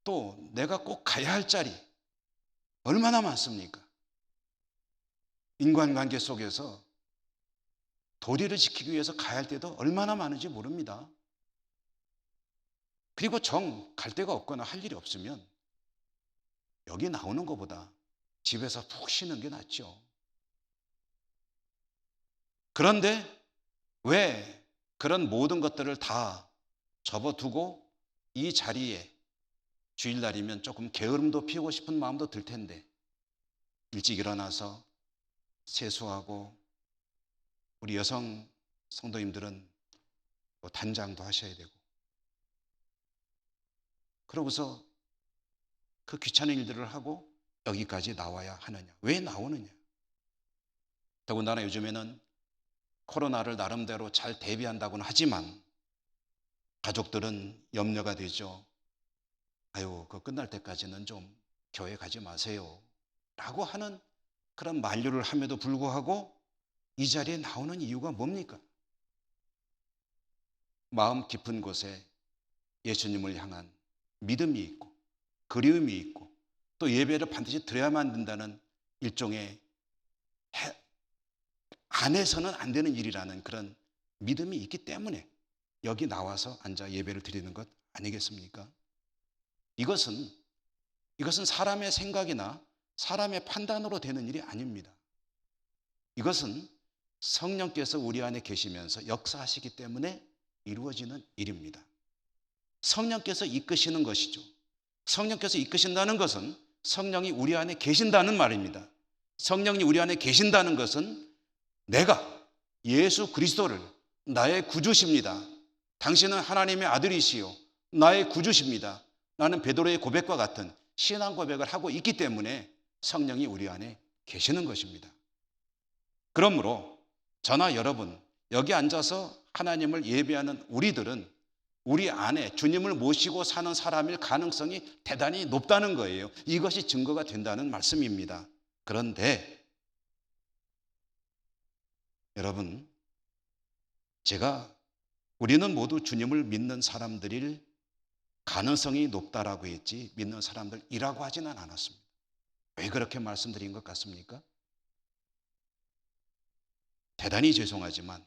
또 내가 꼭 가야 할 자리 얼마나 많습니까? 인간관계 속에서 도리를 지키기 위해서 가야 할 때도 얼마나 많은지 모릅니다. 그리고 정 갈 데가 없거나 할 일이 없으면 여기 나오는 것보다 집에서 푹 쉬는 게 낫죠. 그런데 왜 그런 모든 것들을 다 접어두고 이 자리에 주일날이면 조금 게으름도 피우고 싶은 마음도 들 텐데 일찍 일어나서 세수하고 우리 여성 성도님들은 또 단장도 하셔야 되고 그러고서 그 귀찮은 일들을 하고 여기까지 나와야 하느냐? 왜 나오느냐? 더군다나 요즘에는 코로나를 나름대로 잘 대비한다고는 하지만 가족들은 염려가 되죠. 아유, 그거 끝날 때까지는 좀 교회 가지 마세요 라고 하는 그런 만류를 함에도 불구하고 이 자리에 나오는 이유가 뭡니까? 마음 깊은 곳에 예수님을 향한 믿음이 있고 그리움이 있고 또 예배를 반드시 드려야만 된다는 일종의 안 해서는 안 되는 일이라는 그런 믿음이 있기 때문에 여기 나와서 앉아 예배를 드리는 것 아니겠습니까? 이것은 사람의 생각이나 사람의 판단으로 되는 일이 아닙니다. 이것은 성령께서 우리 안에 계시면서 역사하시기 때문에 이루어지는 일입니다. 성령께서 이끄시는 것이죠. 성령께서 이끄신다는 것은 성령이 우리 안에 계신다는 말입니다. 성령이 우리 안에 계신다는 것은 내가 예수 그리스도를 나의 구주십니다. 당신은 하나님의 아들이시요 나의 구주십니다. 나는 베드로의 고백과 같은 신앙 고백을 하고 있기 때문에 성령이 우리 안에 계시는 것입니다. 그러므로 저나 여러분 여기 앉아서 하나님을 예배하는 우리들은 우리 안에 주님을 모시고 사는 사람일 가능성이 대단히 높다는 거예요. 이것이 증거가 된다는 말씀입니다. 그런데 여러분, 우리는 모두 주님을 믿는 사람들일 가능성이 높다라고 했지 믿는 사람들이라고 하지는 않았습니다. 왜 그렇게 말씀드린 것 같습니까? 대단히 죄송하지만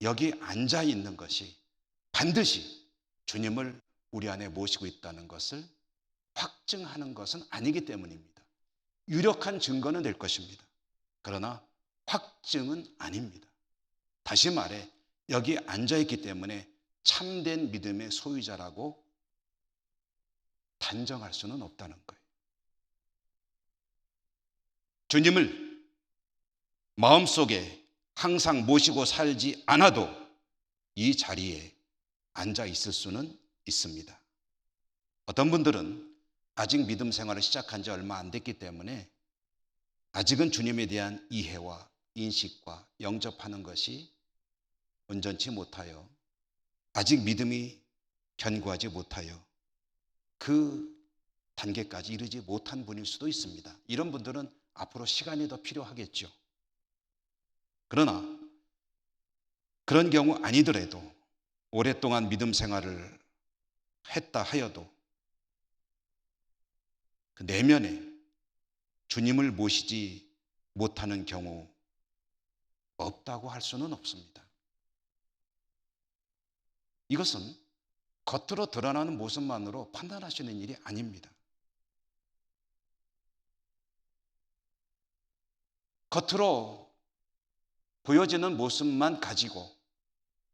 여기 앉아 있는 것이 반드시 주님을 우리 안에 모시고 있다는 것을 확증하는 것은 아니기 때문입니다. 유력한 증거는 될 것입니다. 그러나 확증은 아닙니다. 다시 말해 여기 앉아 있기 때문에 참된 믿음의 소유자라고 단정할 수는 없다는 거예요. 주님을 마음속에 항상 모시고 살지 않아도 이 자리에 앉아 있을 수는 있습니다. 어떤 분들은 아직 믿음 생활을 시작한 지 얼마 안 됐기 때문에 아직은 주님에 대한 이해와 인식과 영접하는 것이 온전치 못하여 아직 믿음이 견고하지 못하여 그 단계까지 이르지 못한 분일 수도 있습니다. 이런 분들은 앞으로 시간이 더 필요하겠죠. 그러나 그런 경우 아니더라도 오랫동안 믿음 생활을 했다 하여도 그 내면에 주님을 모시지 못하는 경우 없다고 할 수는 없습니다. 이것은 겉으로 드러나는 모습만으로 판단하시는 일이 아닙니다. 겉으로 보여지는 모습만 가지고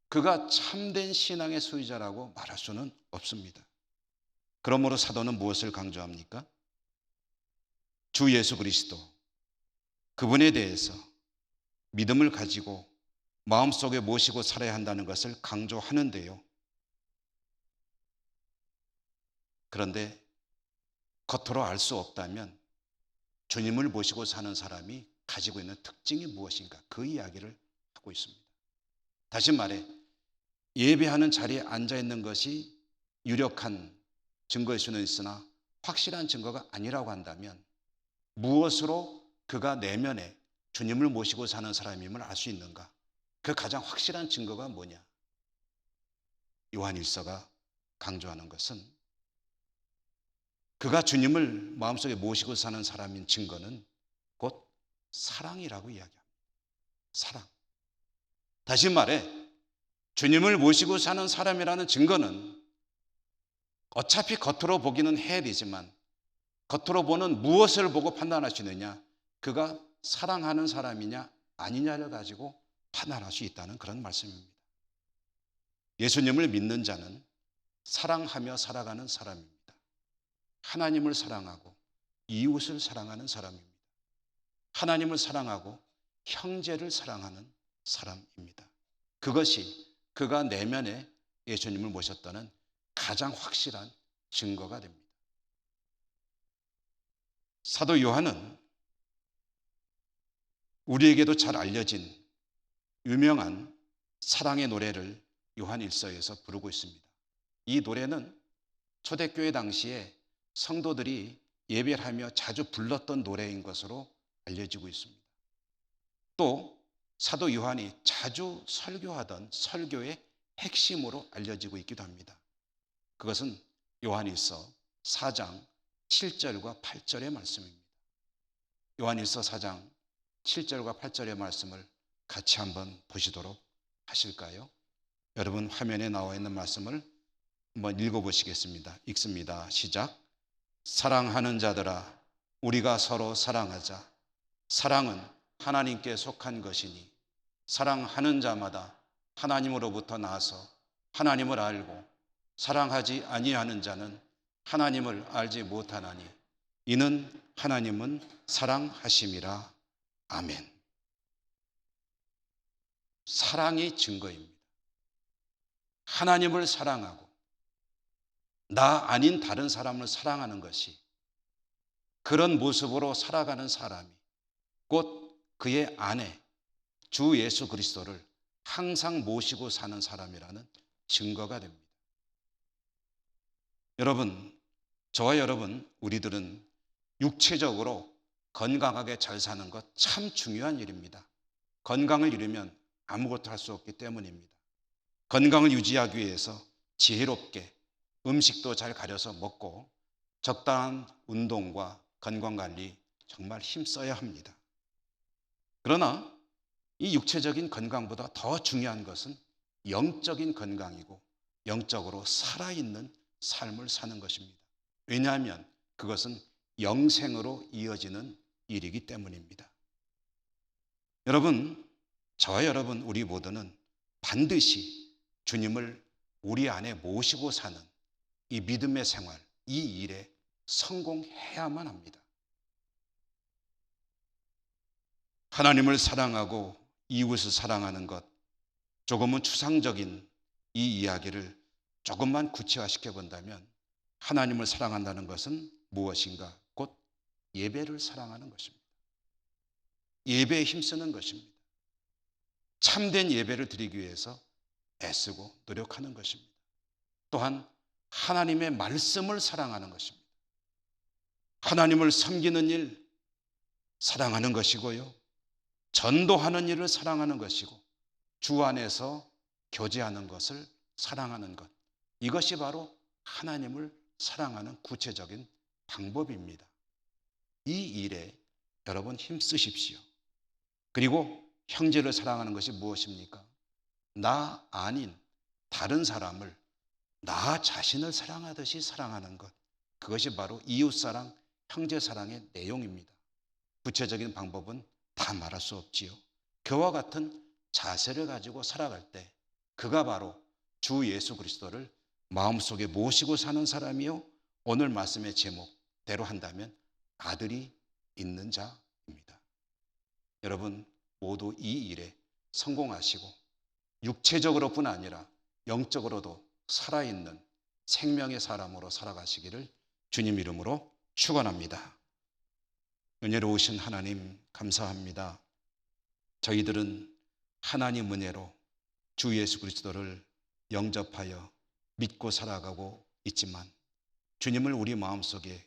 그가 참된 신앙의 소유자라고 말할 수는 없습니다. 그러므로 사도는 무엇을 강조합니까? 주 예수 그리스도, 그분에 대해서 믿음을 가지고 마음속에 모시고 살아야 한다는 것을 강조하는데요. 그런데 겉으로 알 수 없다면 주님을 모시고 사는 사람이 가지고 있는 특징이 무엇인가, 그 이야기를 하고 있습니다. 다시 말해 예배하는 자리에 앉아 있는 것이 유력한 증거일 수는 있으나 확실한 증거가 아니라고 한다면 무엇으로 그가 내면에 주님을 모시고 사는 사람임을 알 수 있는가? 그 가장 확실한 증거가 뭐냐? 요한일서가 강조하는 것은 그가 주님을 마음속에 모시고 사는 사람인 증거는 곧 사랑이라고 이야기합니다. 사랑. 다시 말해 주님을 모시고 사는 사람이라는 증거는 어차피 겉으로 보기는 해야 되지만 겉으로 보는 무엇을 보고 판단할 수 있느냐? 그가 사랑하는 사람이냐 아니냐를 가지고 판단할 수 있다는 그런 말씀입니다. 예수님을 믿는 자는 사랑하며 살아가는 사람입니다. 하나님을 사랑하고 이웃을 사랑하는 사람입니다. 하나님을 사랑하고 형제를 사랑하는 사람입니다. 그것이 그가 내면에 예수님을 모셨다는 가장 확실한 증거가 됩니다. 사도 요한은 우리에게도 잘 알려진 유명한 사랑의 노래를 요한일서에서 부르고 있습니다. 이 노래는 초대교회 당시에 성도들이 예배를 하며 자주 불렀던 노래인 것으로 알려지고 있습니다. 또 사도 요한이 자주 설교하던 설교의 핵심으로 알려지고 있기도 합니다. 그것은 요한일서 4장 7절과 8절의 말씀입니다. 요한일서 4장 7절과 8절의 말씀을 같이 한번 보시도록 하실까요? 여러분 화면에 나와 있는 말씀을 한번 읽어보시겠습니다. 읽습니다. 시작. 사랑하는 자들아 우리가 서로 사랑하자. 사랑은 하나님께 속한 것이니 사랑하는 자마다 하나님으로부터 나서 하나님을 알고 사랑하지 아니하는 자는 하나님을 알지 못하나니 이는 하나님은 사랑하심이라. 아멘. 사랑이 증거입니다. 하나님을 사랑하고 나 아닌 다른 사람을 사랑하는 것이, 그런 모습으로 살아가는 사람이 곧 그의 아내 주 예수 그리스도를 항상 모시고 사는 사람이라는 증거가 됩니다. 여러분, 저와 여러분, 우리들은 육체적으로 건강하게 잘 사는 것 참 중요한 일입니다. 건강을 잃으면 아무것도 할 수 없기 때문입니다. 건강을 유지하기 위해서 지혜롭게 음식도 잘 가려서 먹고 적당한 운동과 건강관리 정말 힘써야 합니다. 그러나 이 육체적인 건강보다 더 중요한 것은 영적인 건강이고 영적으로 살아있는 삶을 사는 것입니다. 왜냐하면 그것은 영생으로 이어지는 일이기 때문입니다. 여러분, 저와 여러분, 우리 모두는 반드시 주님을 우리 안에 모시고 사는 이 믿음의 생활, 이 일에 성공해야만 합니다. 하나님을 사랑하고 이웃을 사랑하는 것, 조금은 추상적인 이 이야기를 조금만 구체화시켜 본다면, 하나님을 사랑한다는 것은 무엇인가? 곧 예배를 사랑하는 것입니다. 예배에 힘쓰는 것입니다. 참된 예배를 드리기 위해서 애쓰고 노력하는 것입니다. 또한 하나님의 말씀을 사랑하는 것입니다. 하나님을 섬기는 일 사랑하는 것이고요, 전도하는 일을 사랑하는 것이고, 주 안에서 교제하는 것을 사랑하는 것, 이것이 바로 하나님을 사랑하는 구체적인 방법입니다. 이 일에 여러분 힘쓰십시오. 그리고 형제를 사랑하는 것이 무엇입니까? 나 아닌 다른 사람을 나 자신을 사랑하듯이 사랑하는 것, 그것이 바로 이웃사랑, 형제사랑의 내용입니다. 구체적인 방법은 다 말할 수 없지요. 그와 같은 자세를 가지고 살아갈 때 그가 바로 주 예수 그리스도를 마음속에 모시고 사는 사람이요, 오늘 말씀의 제목대로 한다면 아들이 있는 자입니다. 여러분 모두 이 일에 성공하시고 육체적으로뿐 아니라 영적으로도 살아있는 생명의 사람으로 살아가시기를 주님 이름으로 축원합니다. 은혜로우신 하나님 감사합니다. 저희들은 하나님 은혜로 주 예수 그리스도를 영접하여 믿고 살아가고 있지만 주님을 우리 마음속에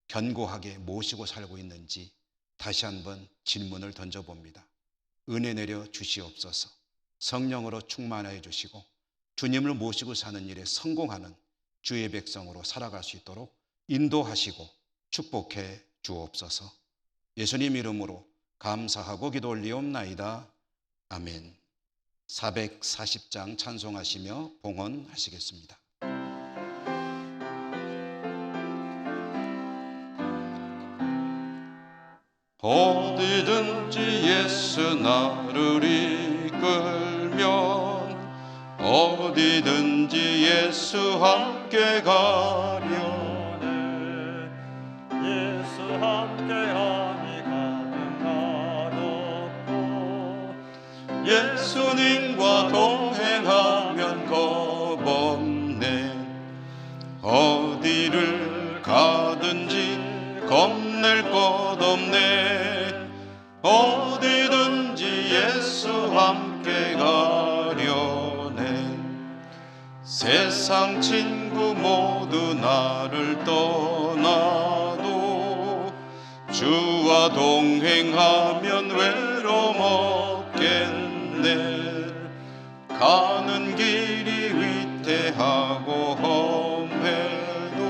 견고하게 모시고 살고 있는지 다시 한번 질문을 던져봅니다. 은혜 내려 주시옵소서. 성령으로 충만하여 주시고 주님을 모시고 사는 일에 성공하는 주의 백성으로 살아갈 수 있도록 인도하시고 축복해 주옵소서. 예수님 이름으로 감사하고 기도 올리옵나이다. 아멘. 440장 찬송하시며 봉헌하시겠습니다. 어디든지 예수 나를 이끌면 어디든지 예수 함께 가려네. 예수 함께하니 가능한 없고 예수님과 동행하면 겁없네. 어디를 가든지 겁낼 것 없네. 어디든지 예수 함께 가려네. 세상 친구 모두 나를 떠나도 주와 동행하면 외로움 없겠네. 가는 길이 위태하고 험해도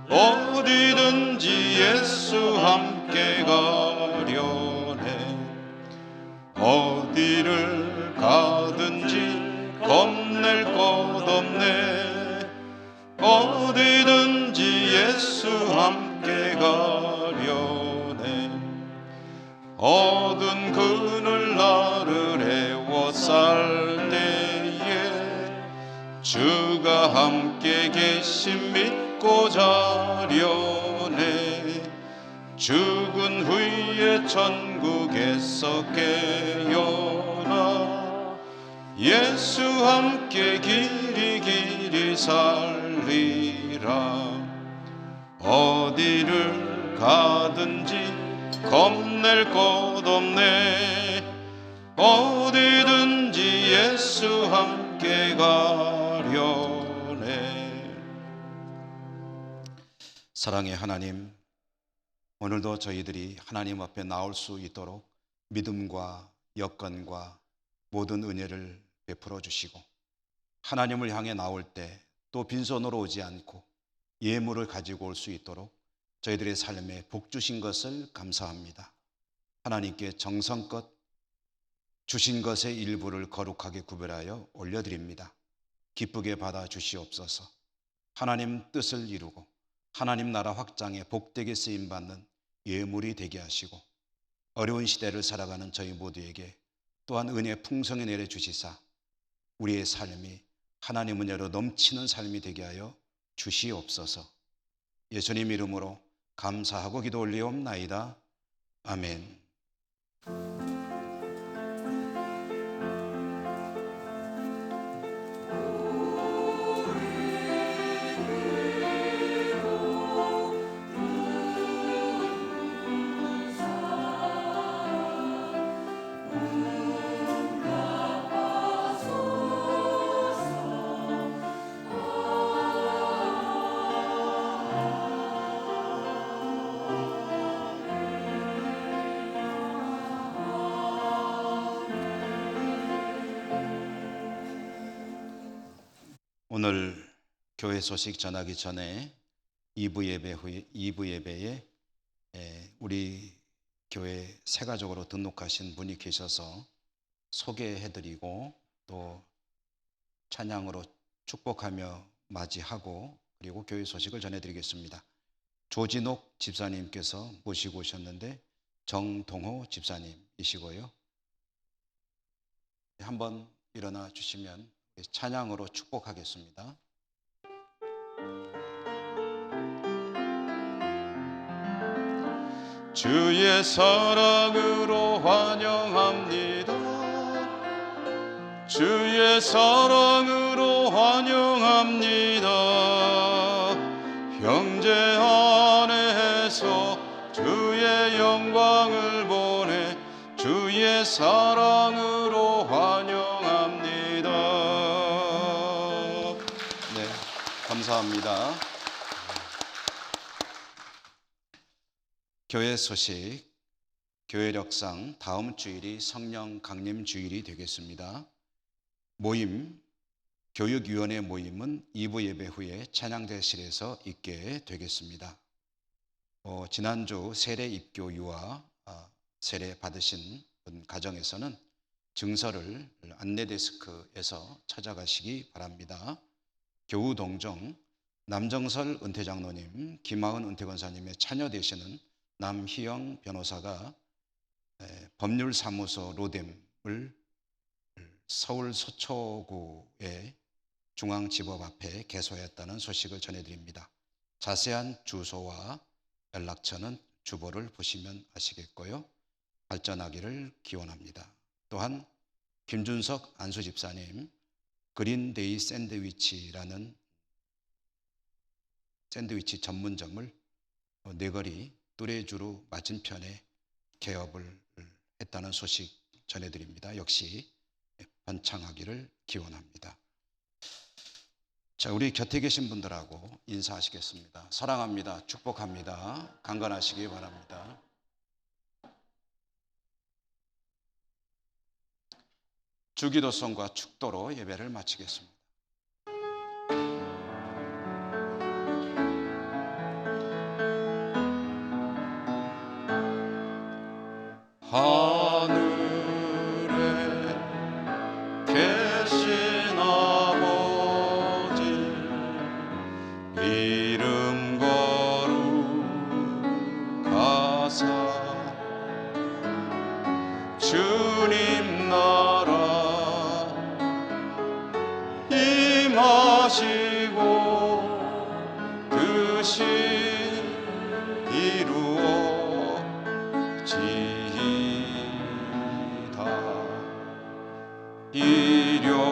어디든지 예수 함께 가려네. 어디를 가든지 겁낼 것 없네. 어디든지 예수 함께 가려네. 어두운 그늘 나를 애워쌀 때에 주가 함께 계심 믿고 자려네. 죽은 후에 천국에서 깨어나 예수 함께 길이 길이 살리라. 어디를 가든지 겁낼 것 없네. 어디든지 예수 함께 가려네. 사랑의 하나님, 오늘도 저희들이 하나님 앞에 나올 수 있도록 믿음과 여건과 모든 은혜를 베풀어 주시고, 하나님을 향해 나올 때 또 빈손으로 오지 않고 예물을 가지고 올 수 있도록 저희들의 삶에 복 주신 것을 감사합니다. 하나님께 정성껏 주신 것의 일부를 거룩하게 구별하여 올려드립니다. 기쁘게 받아 주시옵소서. 하나님 뜻을 이루고 하나님 나라 확장에 복되게 쓰임받는 예물이 되게 하시고, 어려운 시대를 살아가는 저희 모두에게 또한 은혜 풍성히 내려주시사 우리의 삶이 하나님 은혜로 넘치는 삶이 되게 하여 주시옵소서. 예수님 이름으로 감사하고 기도 올리옵나이다. 아멘. 오늘 교회 소식 전하기 전에 2부 예배에 우리 교회 새 가족으로 등록하신 분이 계셔서 소개해드리고 또 찬양으로 축복하며 맞이하고 그리고 교회 소식을 전해드리겠습니다. 조진옥 집사님께서 모시고 오셨는데 정동호 집사님이시고요. 한번 일어나 주시면 찬양으로 축복하겠습니다. 주의 사랑으로 환영합니다. 주의 사랑으로 환영합니다. 형제 안에서 주의 영광을 보내 주의 사랑으로 환영합니다. 네, 감사합니다. 교회 소식, 교회력상 다음 주일이 성령 강림 주일이 되겠습니다. 모임, 교육위원회 모임은 2부 예배 후에 찬양대실에서 있게 되겠습니다. 지난주 세례 입교 유아 세례 받으신 가정에서는 증서를 안내데스크에서 찾아가시기 바랍니다. 교우동정 남정설 은퇴장로님, 김하은 은퇴권사님의 차녀 되시는 남희영 변호사가 법률사무소 로뎀을 서울 서초구의 중앙지법 앞에 개소했다는 소식을 전해드립니다. 자세한 주소와 연락처는 주보를 보시면 아시겠고요. 발전하기를 기원합니다. 또한 김준석 안수집사님, 그린데이 샌드위치라는 샌드위치 전문점을 내거리 뚜레주루 맞은편에 개업을 했다는 소식 전해드립니다. 역시 번창하기를 기원합니다. 자, 우리 곁에 계신 분들하고 인사하시겠습니다. 사랑합니다. 축복합니다. 강건하시기 바랍니다. 주기도성과 축도로 예배를 마치겠습니다. 하늘에 계신 아버지 이름 거룩하사 주님 나라 임하시고 뜻이 이루어지이다. 이려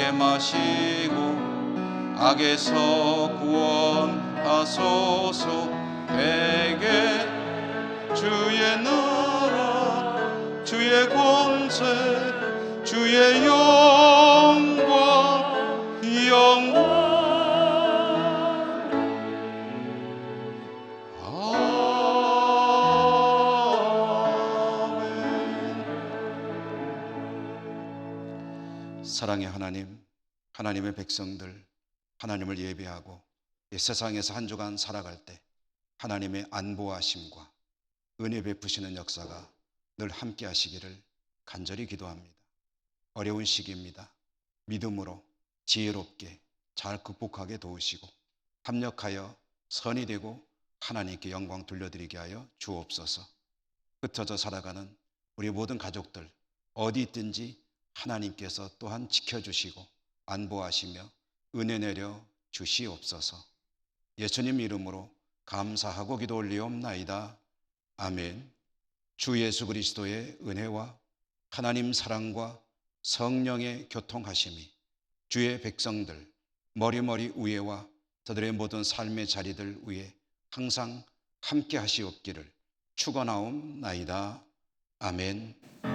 주게 마시고 악에서 구원하소서. 대개 주의 나라 주의 권세 주의 영광 영원. 사랑의 하나님, 하나님의 백성들, 하나님을 예배하고 이 세상에서 한 주간 살아갈 때 하나님의 안보하심과 은혜 베푸시는 역사가 늘 함께 하시기를 간절히 기도합니다. 어려운 시기입니다. 믿음으로 지혜롭게 잘 극복하게 도우시고 합력하여 선이 되고 하나님께 영광 돌려드리게 하여 주옵소서. 흩어져 살아가는 우리 모든 가족들 어디 있든지 하나님께서 또한 지켜주시고 안보하시며 은혜 내려 주시옵소서. 예수님 이름으로 감사하고 기도 올리옵나이다. 아멘. 주 예수 그리스도의 은혜와 하나님 사랑과 성령의 교통하심이 주의 백성들 머리머리 위에와 저들의 모든 삶의 자리들 위에 항상 함께 하시옵기를 축원하옵나이다. 아멘.